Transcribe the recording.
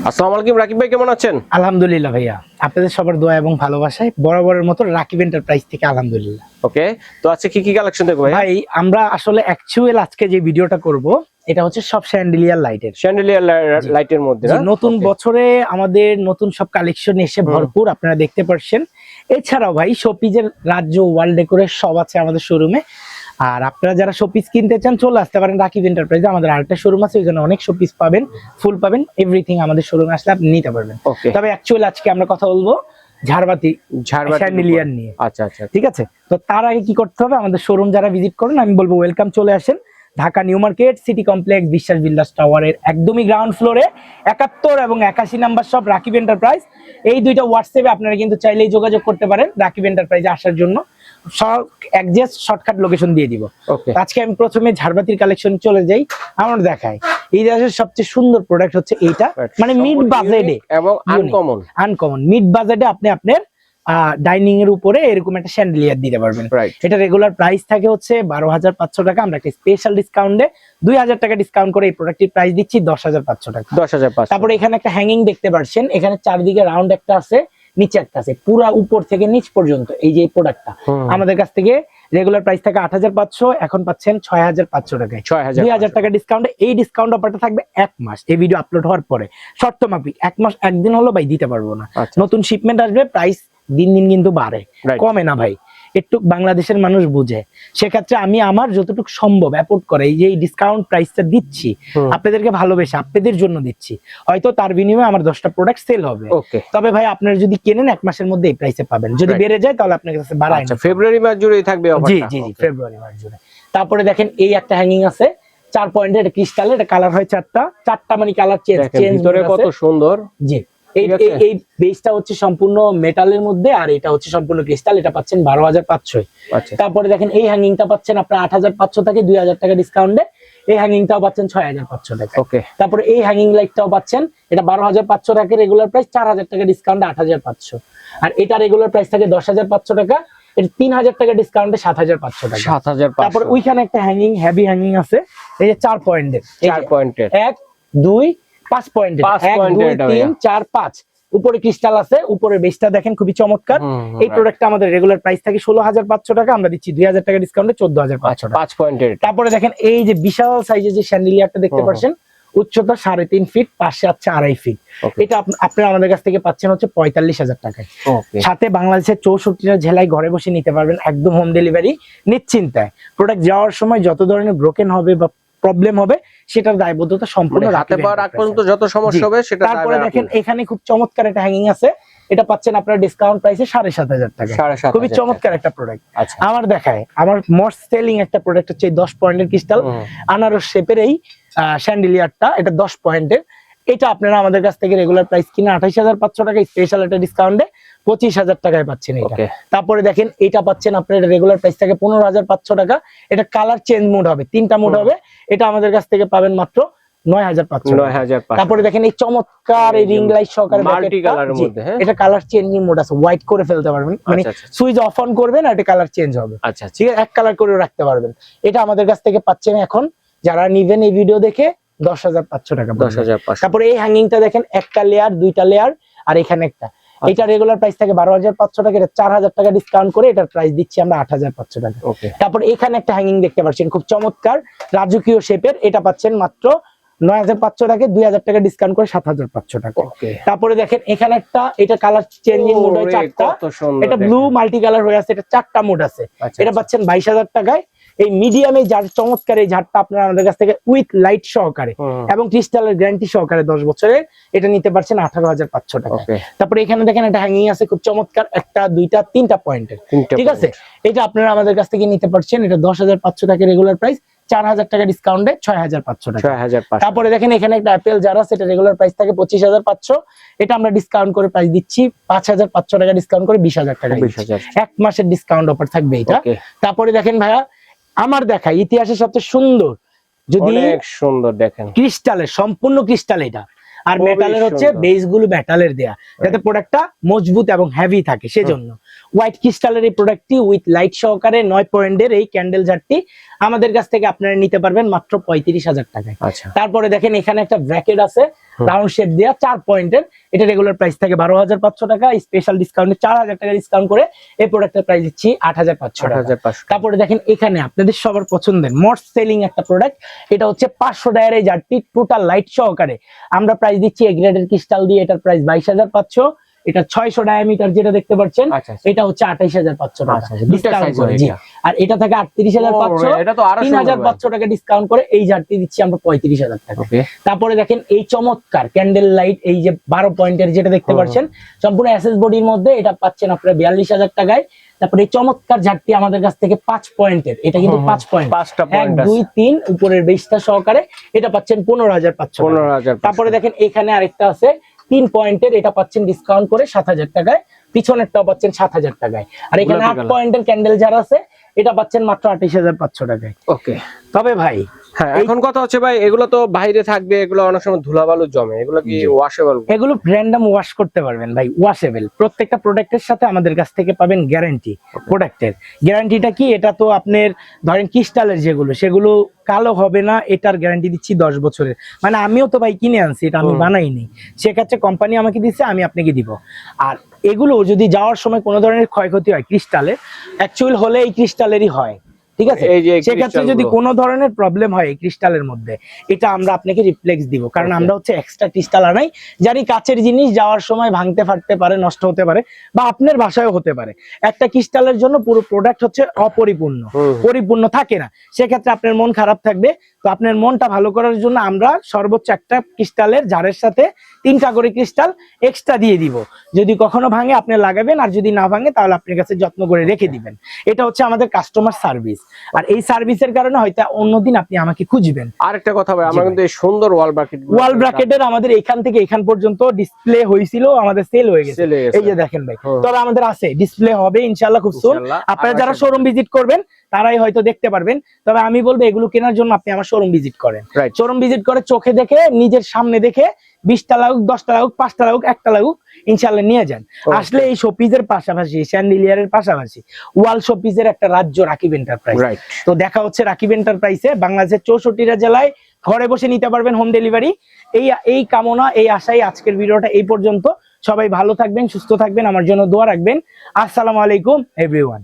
আসসালামু আলাইকুম রাকিব ভাই, কেমন আছেন? আলহামদুলিল্লাহ ভাইয়া, আপনাদের সবার দোয়া এবং ভালোবাসায় বরাবরের মতো রাকিব এন্টারপ্রাইজ থেকে আলহামদুলিল্লাহ। ওকে, তো আজকে কি কি কালেকশন দেখবো ভাই আমরা আসলে অ্যাকচুয়াল আজকে যে ভিডিওটা করব এটা হচ্ছে সব শ্যান্ডেলিয়ার লাইটের লাইটের মধ্যে না? নতুন Okay. বছরে আমাদের নতুন সব কালেকশন এসে ভরপুর, আপনারা দেখতে পাচ্ছেন। এছাড়াও ভাই শোপিজের রাজ্য ওয়ার্ল্ড ডেকোরের সব আছে আমাদের শোরুমে। আর আপনারা যারা শোপিস কিনতে চান চলে আসতে পারেন রাকিব এন্টারপ্রাইজে। আমাদের আরেকটা শোরুম আছে, ওইখানে অনেক শোপিস পাবেন, ফুল পাবেন, এভরিথিং আমাদের শোরুমে আসলে আপনি নিতে পারবেন। Okay. তবে অ্যাকচুয়াল আজকে আমরা কথা বলবো ঝাড়বাতি শ্যান্ডেলিয়ার নিয়ে। আচ্ছা আচ্ছা, ঠিক আছে, তো তার আগে কি করতে হবে, আমাদের শোরুম যারা ভিজিট করেন আমি বলবো ওয়েলকাম, চলে আসেন Dhaka new market city complex বিশ্বাস বিল্ডার্স টাওয়ারের একদমই গ্রাউন্ড ফ্লোরে 71 এবং 81 নাম্বার সব রাকিব এন্টারপ্রাইজ। এই দুইটা হোয়াটসঅ্যাপে আপনারা কিন্তু চাইলেই যোগাযোগ করতে পারেন রাকিব এন্টারপ্রাইজে আসার জন্য। একজাস্ট শর্টকাট লোকেশন দিয়ে দিব। আজকে আমি প্রথমে ঝাড়বাতির কালেকশন চলে যাই, আমার দেখাই এই দেশের সবচেয়ে সুন্দর প্রোডাক্ট হচ্ছে এইটা, মানে মিড বাজেটে এবং আনকমন মিড বাজেটে আপনি আপনার ডাইনিং এর উপরে এরকম একটা শ্যান্ডেলিয়ার দিতে পারবেন। এটা রেগুলার প্রাইস থাকে হচ্ছে 12,500 টাকা, আমরা একটা স্পেশাল ডিসকাউন্টে 2,000 টাকা ডিসকাউন্ট করে এই প্রোডাক্টের প্রাইস দিচ্ছি 10,500 টাকা। 10,500। তারপরে এখানে একটা হ্যাঙ্গিং দেখতে পাচ্ছেন, এখানে চারদিকে রাউন্ড একটা আছে, নিচে একটা আছে, পুরা উপর থেকে নিচ পর্যন্ত এই যে প্রোডাক্টটা আমাদের কাছ থেকে রেগুলার প্রাইস থাকে 8,500, এখন পাচ্ছেন 6,500 টাকায়, 2,000 টাকা ডিসকাউন্টে। এই ডিসকাউন্ট অফারটা থাকবে 1 মাস, এই ভিডিও আপলোড হওয়ার পরে। শর্ত মাফিক 1 মাস, একদিন হলো ভাই দিতে পারবো না। নতুন শিপমেন্ট আসবে, প্রাইস দিন দিন কিন্তু বাড়ে, কমে না ভাই, একটু বাংলাদেশের মানুষ বুঝে। সেক্ষেত্রে আমি আমার যতটুকু সম্ভব অ্যাফোর্ড করে এই যে ডিসকাউন্ট প্রাইসটা দিচ্ছি আপনাদেরকে ভালোবেসে, আপনাদের জন্য দিচ্ছি। হয়তো তার বিনিময়ে আমার 10টা প্রোডাক্ট সেল হবে। তবে ভাই আপনারা যদি কেনেন 1 মাসের মধ্যে এই প্রাইসে পাবেন, যদি বেড়ে যায় তাহলে আপনার কাছে বাড়ায়। আচ্ছা, ফেব্রুয়ারি মাস জুড়েই থাকবে অফারটা? জি জি জি, ফেব্রুয়ারি মাস জুড়ে। তারপরে দেখেন এই একটা হ্যাঙ্গিং আছে 4 পয়েন্টের, এটা ক্রিস্টালের, এটা কালার হয় চারটা মানে কালার চেঞ্জ ভিতরে কত সুন্দর। জি, এই বেসটা হচ্ছে সম্পূর্ণ মেটালের মধ্যে, আর এটা হচ্ছে সম্পূর্ণ ক্রিস্টাল, এটা পাচ্ছেন 12,500। তারপরে দেখেন এই হ্যাঙ্গিংটা পাচ্ছেন আপনার 8,500 থেকে 2,000 টাকা ডিসকাউন্টে, এই হ্যাঙ্গিংটাও পাচ্ছেন 6,500 টাকা। তারপরে এই হ্যাঙ্গিং লাইটটাও পাচ্ছেন, এটা 12,500 টাকা রেগুলার প্রাইস, 4,000 টাকা ডিসকাউন্টে 8,500। আর এটা রেগুলার প্রাইস থাকে 10,500 টাকা, এটা 3,000 টাকা ডিসকাউন্টে 7,500 টাকা। 7,500। তারপরে ওইখানে একটা হ্যাঙ্গিং, হেভি হ্যাঙ্গিং আছে, এই যে 4 পয়েন্টের, 1 2 5 পয়েন্টের, 1 2 3 4 5, উপরে ক্রিস্টাল আছে, উপরে বেসটা দেখেন খুবই চমৎকার। এই প্রোডাক্টটা আমাদের রেগুলার প্রাইস থাকে 16,500 টাকা, আমরা দিচ্ছি 2,000 টাকা ডিসকাউন্টে 14,500 টাকা, 5 পয়েন্টের। তারপরে দেখেন এই যে বিশাল সাইজের যে শ্যান্ডেলিয়ারটা দেখতে পাচ্ছেন, উচ্চতা 3.5 ফিট, পাশে আছে 2.5 ফিট। এটা আপনারা আমাদের কাছ থেকে পাচ্ছেন হচ্ছে 45,000 টাকায়। সাথে বাংলাদেশের 64টা জেলায় ঘরে বসে নিতে পারবেন, একদম হোম ডেলিভারি নিশ্চিন্তায়। প্রোডাক্ট যাওয়ার সময় যত ধরনের ব্রোকেন হবে বা প্রবলেম হবে সেটার দায়বদ্ধতা সম্পূর্ণ হাতে পাওয়ার আগ পর্যন্ত যত সমস্যা হবে সেটা। তারপরে দেখেন এখানে খুব চমৎকার একটা হ্যাঙ্গিং আছে, এটা পাচ্ছেন আপনারা ডিসকাউন্ট প্রাইসে 7,500 টাকা, খুবই চমৎকার একটা প্রোডাক্ট। আমার দেখায় আমার মোস্ট সেলিং একটা প্রোডাক্ট হচ্ছে 10 পয়েন্টের ক্রিস্টাল আনারস শেপের এই শ্যান্ডেলিয়ারটা, এটা 10 পয়েন্টের। এটা আপনারা আমাদের কাছ থেকে রেগুলার প্রাইস কিনা 28,500 টাকা, স্পেশাল একটা ডিসকাউন্টে 25,000 টাকায় পাচ্ছেন এটা। তারপরে দেখেন এটা পাচ্ছেন আপনার রেগুলার প্রাইস থেকে 15,500 টাকা, এটা কালার চেঞ্জ মোড হবে, 3টা মোড হবে, এটা আমাদের কাছ থেকে পাবেন মাত্র 9,500। তারপরে দেখেন এই চমৎকার এই রিং লাইট সহকারে মাল্টি কালারের মধ্যে, এটা কালার চেঞ্জিং মোড আছে, হোয়াইট করে ফেলতে পারবেন, মানে সুইচ অফ অন করবেন আর এটা কালার চেঞ্জ হবে। আচ্ছা ঠিক আছে, এক কালার করে রাখতে পারবেন। এটা আমাদের কাছ থেকে পাচ্ছেন এখন যারা নিবেন এই ভিডিও দেখে 10,500 টাকা। 10,500। তারপরে এই হ্যাঙ্গিংটা দেখেন, একটা লেয়ার, 2টা লেয়ার, আর এখানে একটা, এটা রেগুলার প্রাইস থাকে 12,500 টাকা, এটা 4,000 টাকা ডিসকাউন্ট করে এটার প্রাইস দিচ্ছি আমরা 8,500 টাকা। তারপর এখানে একটা হ্যাঙ্গিং দেখতে পাচ্ছেন খুব চমৎকার রাজকীয় শেপের, এটা পাচ্ছেন মাত্র 9,500 টাকা, 2,000 টাকা ডিসকাউন্ট করে 7,500 টাকা। তারপরে দেখেন এখানে একটা, এটা কালার চেঞ্জিং মোড হয় 4টা, এটা ব্লু মাল্টি কালার হয়ে আছে, এটা 4টা মোড আছে, এটা পাচ্ছেন 22,000 টাকায়। এই মিডিয়ামে যার চমৎকার এই ঝাড়টা আপনারা আমাদের কাছ থেকে উইথ লাইট সহকারে এবং ক্রিস্টালের গ্যারান্টি সহকারে 10 বছরের, এটা নিতে পারছেন 18,500 টাকা। তারপরে এখানে দেখেন একটা হ্যাঙ্গিং আছে খুব চমৎকার, 1 2 3টা পয়েন্টের, ঠিক আছে, এটা আপনারা আমাদের কাছ থেকে নিতে পারছেন, এটা 10,500 টাকা রেগুলার প্রাইস, 4,000 টাকা ডিসকাউন্টে 6,500 টাকা। তারপরে দেখেন এখানে একটা অ্যাপেল জার আছে, এটা রেগুলার প্রাইস থাকে 25,500, এটা আমরা ডিসকাউন্ট করে প্রাইস দিচ্ছি 5,500 টাকা ডিসকাউন্ট করে 20,000 টাকা, 1 মাসের ডিসকাউন্ট অফার থাকবে এটা। তারপরে দেখেন ভাইয়া আমার দেখা ইতিহাসের সবচেয়ে সুন্দর, যদি অনেক সুন্দর দেখেন ক্রিস্টালের, সম্পূর্ণ ক্রিস্টাল এটা, আর মেটালের হচ্ছে বেস গুলো মেটালের দেয়া, যাতে প্রোডাক্টটা মজবুত এবং হেভি থাকে, সেজন্য হোয়াইট ক্রিস্টালের এই প্রোডাক্টটি উইথ লাইট সহকারে 9 পয়েন্টের এই ক্যান্ডেল জারটি আমাদের কাছ থেকে আপনারা নিতে পারবেন মাত্র 35,000 টাকায়। তারপরে দেখেন এখানে একটা ব্র্যাকেট আছে, রাউন্ড শেপ দেওয়া 4 পয়েন্টের। এটা রেগুলার প্রাইস থাকে 12,500 টাকা, স্পেশাল ডিসকাউন্টে 4,000 টাকা ডিসকাউন্ট করে এই প্রোডাক্টের প্রাইস দিচ্ছি 8,500 টাকা। তারপরে দেখেন এখানে আপনাদের সবার পছন্দের মোস্ট সেলিং একটা প্রোডাক্ট, এটা হচ্ছে 500 ডায়ার এই জারটি টোটাল লাইট সহকারে আমরা প্রাইস দিচ্ছি এ গ্রেডের ক্রিস্টাল দিয়ে, এটার প্রাইস 22,500। এটা 600 ডায়ামিটার যেটা দেখতে পাচ্ছেন, এটা হচ্ছে 28,500 টাকা ডিসকাউন্ট করে। জি, আর এটা থাকে 38,500, এটা তো 3,500 টাকা ডিসকাউন্ট করে এই জারটি দিচ্ছি আমরা 35,000 টাকা। তারপরে দেখেন এই চমৎকার ক্যান্ডেল লাইট, এই যে 12 পয়েন্টের যেটা দেখতে পাচ্ছেন সম্পূর্ণ এসএস বডির মধ্যে, এটা পাচ্ছেন আপনারা 42,000 টাকায়। তারপরে এই চমৎকার জারটি আমাদের কাছ থেকে 5 পয়েন্টের, এটা কিন্তু 5 পয়েন্ট, 1 2 3 উপরের বেসটা সহকারে, এটা পাচ্ছেন 15,500। তারপরে দেখেন এখানে আরেকটা আছে 3 পয়েন্টের, এটা পাচ্ছেন ডিসকাউন্ট করে 7,000 টাকায়, পিছনেরটাও পাচ্ছেন 7,000 টাকায়। আর এখানে 8 পয়েন্টের ক্যান্ডেল জার আছে, এটা পাচ্ছেন মাত্র 28,500 টাকায়। ওকে, তবে ভাই হ্যাঁ এখন কথা হচ্ছে ভাই এগুলো তো বাইরে থাকবে, এগুলো অনেক সময় ধুলাবালু জমে, এগুলো কি ওয়াশেবল? এগুলো র্যান্ডম ওয়াশ করতে পারবেন ভাই, ওয়াশেবল। প্রত্যেকটা প্রোডাক্টের সাথে আমাদের কাছ থেকে পাবেন গ্যারান্টি। প্রোডাক্টের গ্যারান্টিটা কি, এটা তো আপনার ধরেন ক্রিস্টালের যেগুলো সেগুলো কালো হবে না, এটার গ্যারান্টি দিচ্ছি 10 বছরের। মানে আমিও তো ভাই কিনে আনছি, এটা আমি বানাইনি, সেক্ষেত্রে কোম্পানি আমাকে দিচ্ছে, আমি আপনাকে দিব। আর এগুলো যদি যাওয়ার সময় কোনো ধরনের ক্ষয়ক্ষতি হয় ক্রিস্টালের, অ্যাকচুয়াল হলে এই ক্রিস্টালেরই হয়, ঠিক আছে? সেক্ষেত্রে যদি কোনো ধরনের প্রবলেম হয় এই ক্রিস্টালের মধ্যে, এটা আমরা আপনাকে রিপ্লেক্স দিব, কারণ আমরা হচ্ছে এক্সট্রা ক্রিস্টাল আনাই, জানি কাচের জিনিস যাওয়ার সময় ভাঙতে ফাটতে পারে, নষ্ট হতে পারে, বা আপনার বাসায়ও হতে পারে। একটা ক্রিস্টালের জন্য পুরো প্রোডাক্ট হচ্ছে অপরিপূর্ণ, পরিপূর্ণ থাকে না, সেক্ষেত্রে আপনার মন খারাপ থাকবে। তো আপনার মনটা ভালো করার জন্য আমরা সর্বোচ্চ একটা ক্রিস্টালের জারের সাথে 3টা করে ক্রিস্টাল এক্সট্রা দিয়ে দিব। যদি কখনো ভাঙে আপনি লাগাবেন, আর যদি না ভাঙে তাহলে আপনার কাছে যত্ন করে রেখে দিবেন। এটা হচ্ছে আমাদের কাস্টমার সার্ভিস, আর এই সার্ভিসের কারণে হয়তো অন্যদিন আপনি আমাকে খুঁজবেন। আরেকটা কথা ভাই, আমরা কিন্তু এই সুন্দর ওয়াল ব্র্যাকেটের আমাদের এখান থেকে এখান পর্যন্ত ডিসপ্লে হয়েছিল, আমাদের সেল হয়ে গেছে, এই যে দেখেন ভাই। তবে আমাদের আছে, ডিসপ্লে হবে ইনশাআল্লাহ খুব সুন। আপনারা যারা শোরুম ভিজিট করবেন তারাই হয়তো দেখতে পারবেন। তবে আমি বলবো এগুলো কেনার জন্য আপনি আমার শোরুম ভিজিট করেন, শোরুম ভিজিট করে চোখে দেখে, নিজের সামনে দেখে, 20টা লাগুক, 10টা লাগুক, 5টা লাগুক, 1টা লাগুক, ইনশাআল্লাহ নিয়ে যান। আসলে এই শোপিসের পাশাপাশি, স্যান্ডেলিয়ারের পাশাপাশি ওয়াল শোপিসের একটা রাজ্য রাকিব এন্টারপ্রাইজ। তো দেখা হচ্ছে রাকিব এন্টারপ্রাইজে বাংলাদেশের 64টা জেলায় ঘরে বসে নিতে পারবেন হোম ডেলিভারি। এই কামনা, এই আশাই আজকের ভিডিওটা এই পর্যন্ত। সবাই ভালো থাকবেন, সুস্থ থাকবেন, আমার জন্য দোয়া রাখবেন। আসসালামু আলাইকুম এভরিওয়ান।